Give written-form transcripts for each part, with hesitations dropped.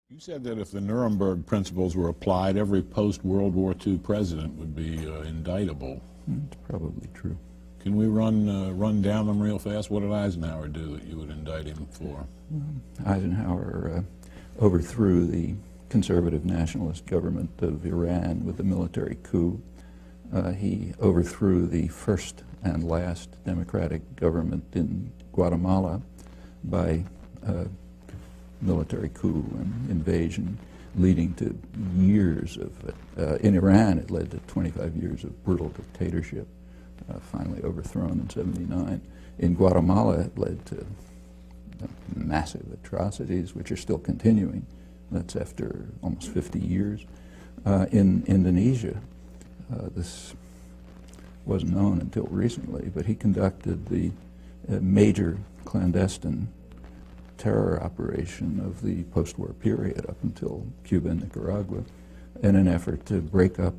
You said that if the Nuremberg principles were applied, every post-World War II president would be indictable. It's probably true. Can we run down them real fast? What did Eisenhower do that you would indict him for? Eisenhower overthrew the conservative nationalist government of Iran with a military coup. He overthrew the first and last democratic government in Guatemala by military coup and invasion, leading to years of, in Iran it led to 25 years of brutal dictatorship, finally overthrown in '79. In Guatemala it led to massive atrocities which are still continuing. That's after almost 50 years. In Indonesia, this wasn't known until recently, but he conducted the major clandestine terror operation of the post-war period up until Cuba and Nicaragua in an effort to break up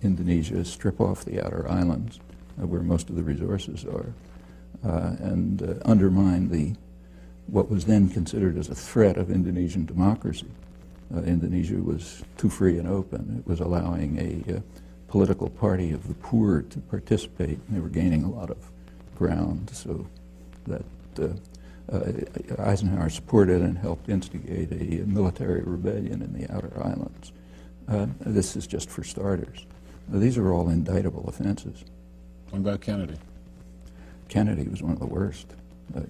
Indonesia, strip off the outer islands where most of the resources are, and undermine what was then considered as a threat of Indonesian democracy. Indonesia was too free and open. It was allowing a political party of the poor to participate, and they were gaining a lot of ground, so that Eisenhower supported and helped instigate a military rebellion in the outer islands. This is just for starters. These are all indictable offenses. What about Kennedy? Kennedy was one of the worst.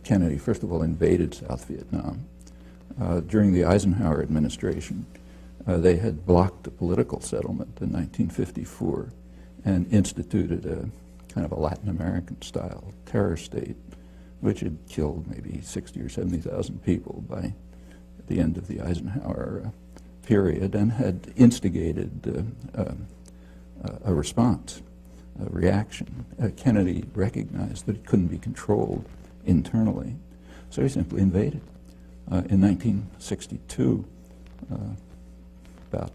Kennedy, first of all, invaded South Vietnam. During the Eisenhower administration, they had blocked a political settlement in 1954 and instituted a kind of a Latin American-style terror state, which had killed maybe 60 or 70,000 people by the end of the Eisenhower period, and had instigated a response, a reaction. Kennedy recognized that it couldn't be controlled internally, so he simply invaded. In 1962, about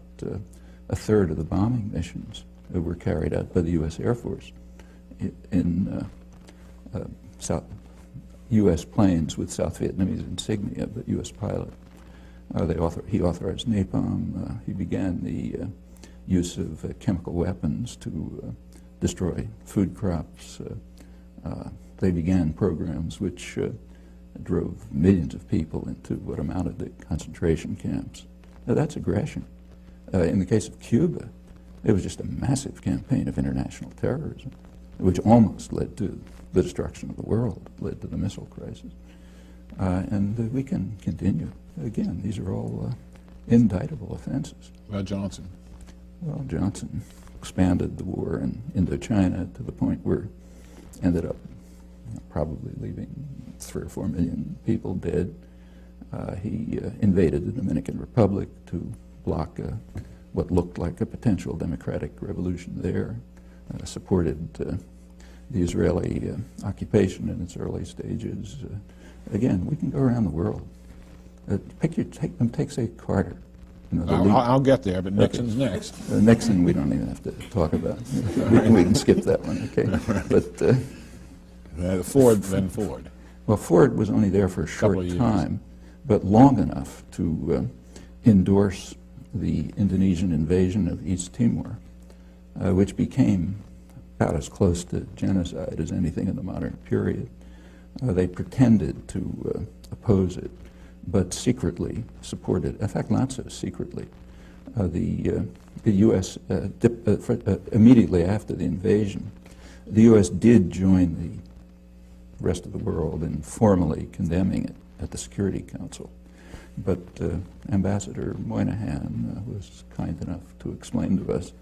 a third of the bombing missions were carried out by the U.S. Air Force in U.S. planes with South Vietnamese insignia, but U.S. pilot. He authorized napalm. He began the use of chemical weapons to destroy food crops. They began programs which drove millions of people into what amounted to concentration camps. Now, that's aggression. In the case of Cuba, it was just a massive campaign of international terrorism, which almost led to the destruction of the world, led to the missile crisis. And we can continue. Again, these are all indictable offenses. About Johnson? Well, Johnson expanded the war in Indochina to the point where it ended up probably leaving 3 or 4 million people dead. He invaded the Dominican Republic to block what looked like a potential democratic revolution there, supported the Israeli occupation in its early stages. Again, we can go around the world. Take, say, Carter. You know, I'll get there, but Nixon's next. Nixon, we don't even have to talk about. We can skip that one, okay? But Ford, then Ford. Well, Ford was only there for a short time, but long enough to endorse the Indonesian invasion of East Timor, which became about as close to genocide as anything in the modern period. They pretended to oppose it, but secretly supported, in fact, not so secretly. The U.S., immediately after the invasion, the U.S. did join the rest of the world in formally condemning it at the Security Council. But Ambassador Moynihan was kind enough to explain to us,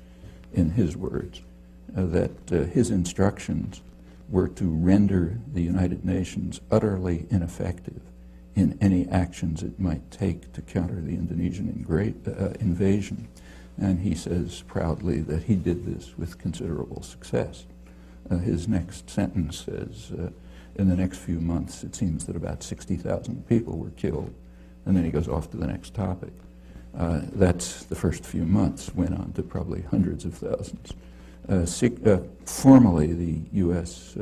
in his words, that his instructions were to render the United Nations utterly ineffective in any actions it might take to counter the Indonesian invasion. And he says proudly that he did this with considerable success. His next sentence says, in the next few months, it seems that about 60,000 people were killed. And then he goes off to the next topic. That's the first few months, went on to probably hundreds of thousands. Formally, the U.S.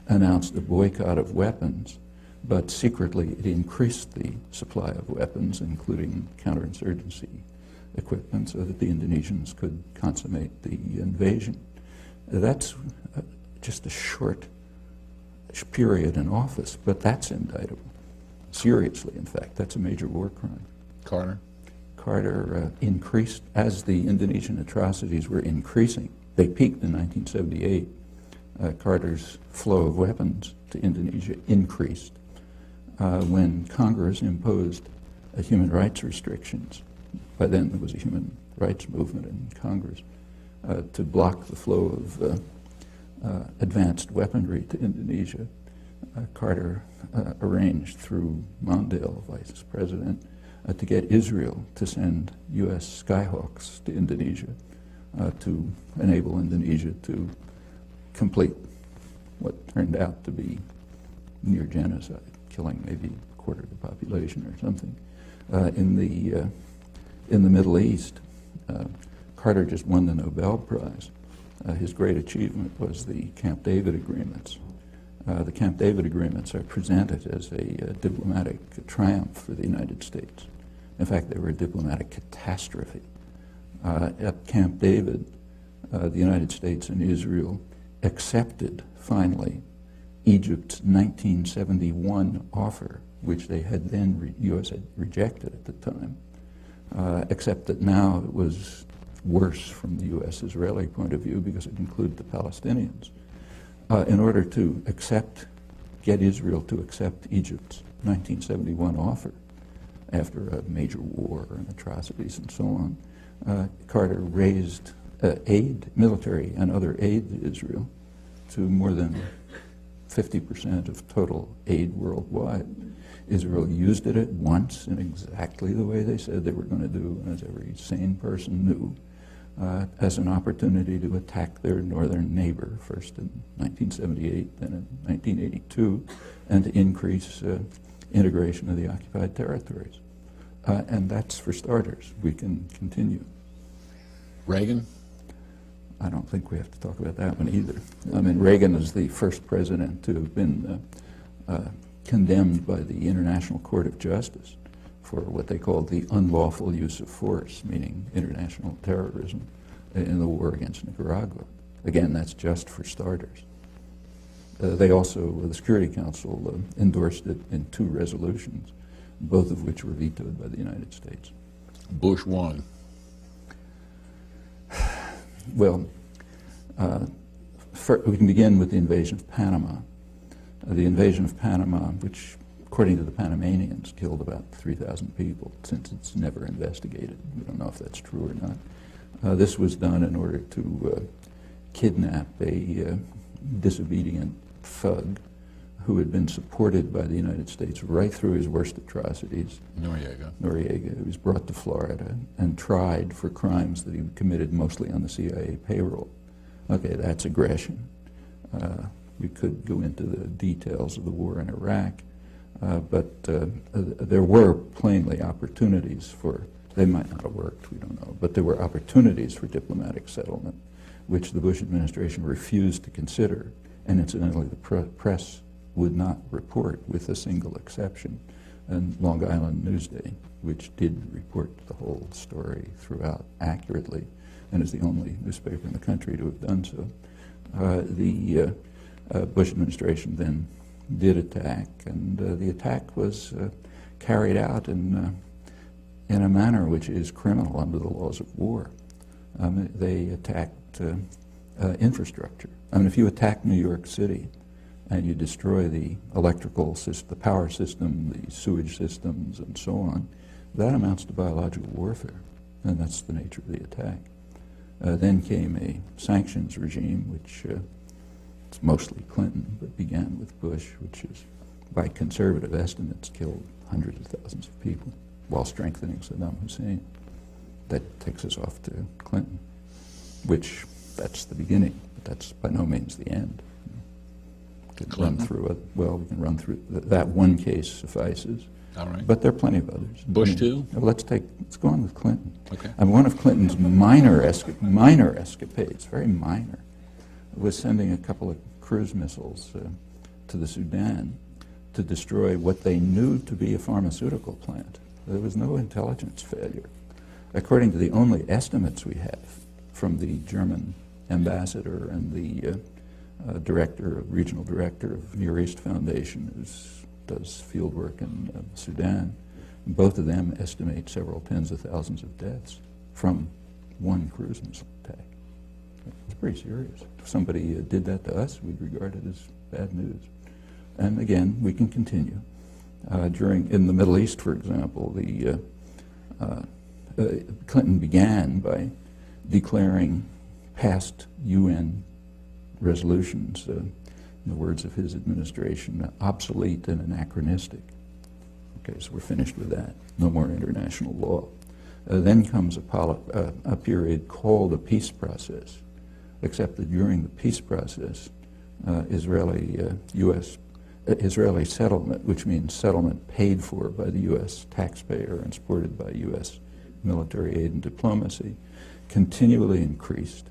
announced a boycott of weapons, but secretly it increased the supply of weapons, including counterinsurgency equipment, so that the Indonesians could consummate the invasion. That's just a short period in office, but that's indictable. Seriously, in fact, that's a major war crime. Carter? Carter increased, as the Indonesian atrocities were increasing. They peaked in 1978. Carter's flow of weapons to Indonesia increased when Congress imposed human rights restrictions. By then there was a human rights movement in Congress to block the flow of advanced weaponry to Indonesia. Carter arranged through Mondale, vice president, to get Israel to send U.S. Skyhawks to Indonesia to enable Indonesia to complete what turned out to be near genocide, killing maybe a quarter of the population or something. In the Middle East, Carter just won the Nobel Prize. His great achievement was the Camp David agreements. The Camp David agreements are presented as a diplomatic triumph for the United States. In fact, they were a diplomatic catastrophe. At Camp David, the United States and Israel accepted, finally, Egypt's 1971 offer, which they had then, U.S. had rejected at the time, except that now it was worse from the U.S.-Israeli point of view because it included the Palestinians. In order to get Israel to accept Egypt's 1971 offer, after a major war and atrocities and so on, Carter raised aid, military and other aid to Israel, to more than 50% of total aid worldwide. Israel used it at once in exactly the way they said they were going to do, as every sane person knew, as an opportunity to attack their northern neighbor, first in 1978, then in 1982, and to increase integration of the occupied territories. And that's for starters. We can continue. Reagan? I don't think we have to talk about that one either. I mean, Reagan is the first president to have been condemned by the International Court of Justice for what they called the unlawful use of force, meaning international terrorism, in the war against Nicaragua. Again, that's just for starters. They also, the Security Council, endorsed it in 2 resolutions, both of which were vetoed by the United States. Bush won. Well, we can begin with the invasion of Panama. The invasion of Panama, which, according to the Panamanians, killed about 3,000 people, since it's never investigated. We don't know if that's true or not. This was done in order to kidnap a disobedient thug who had been supported by the United States right through his worst atrocities. Noriega, who was brought to Florida and tried for crimes that he committed mostly on the CIA payroll. Okay, that's aggression. We could go into the details of the war in Iraq, but there were plainly opportunities for, they might not have worked, we don't know, but there were opportunities for diplomatic settlement, which the Bush administration refused to consider, and incidentally the press would not report, with a single exception, and Long Island Newsday, which did report the whole story throughout accurately, and is the only newspaper in the country to have done so. The Bush administration then did attack, and the attack was carried out in a manner which is criminal under the laws of war. They attacked infrastructure. I mean, if you attack New York City and you destroy the electrical system, the power system, the sewage systems, and so on, that amounts to biological warfare, and that's the nature of the attack. Then came a sanctions regime, which it's mostly Clinton, but began with Bush, which is, by conservative estimates, killed hundreds of thousands of people while strengthening Saddam Hussein. That takes us off to Clinton, which, that's the beginning, but that's by no means the end. We can run through it. Well, we can run through that one case suffices. All right. But there are plenty of others. Bush too? Let's go on with Clinton. Okay. And one of Clinton's minor escapades, very minor, was sending a couple of cruise missiles to the Sudan to destroy what they knew to be a pharmaceutical plant. There was no intelligence failure. According to the only estimates we have from the German ambassador and the regional director of Near East Foundation, who does field work in Sudan, both of them estimate several tens of thousands of deaths from one cruise missile attack. It's pretty serious. If somebody did that to us, we'd regard it as bad news. And again, we can continue. In the Middle East, for example, Clinton began by declaring past UN resolutions, in the words of his administration, obsolete and anachronistic. Okay, so we're finished with that. No more international law. Then comes a period called a peace process, except that during the peace process, Israeli settlement, which means settlement paid for by the U.S. taxpayer and supported by U.S. military aid and diplomacy, continually increased.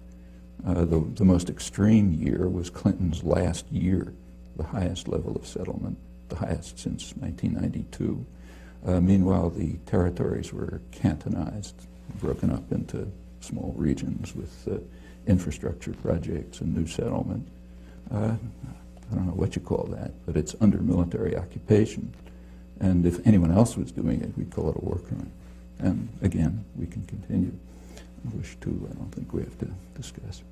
The most extreme year was Clinton's last year, the highest level of settlement, the highest since 1992. Meanwhile, the territories were cantonized, broken up into small regions with infrastructure projects and new settlement. I don't know what you call that, but it's under military occupation. And if anyone else was doing it, we'd call it a war crime. And again, we can continue. I wish to, I don't think we have to discuss.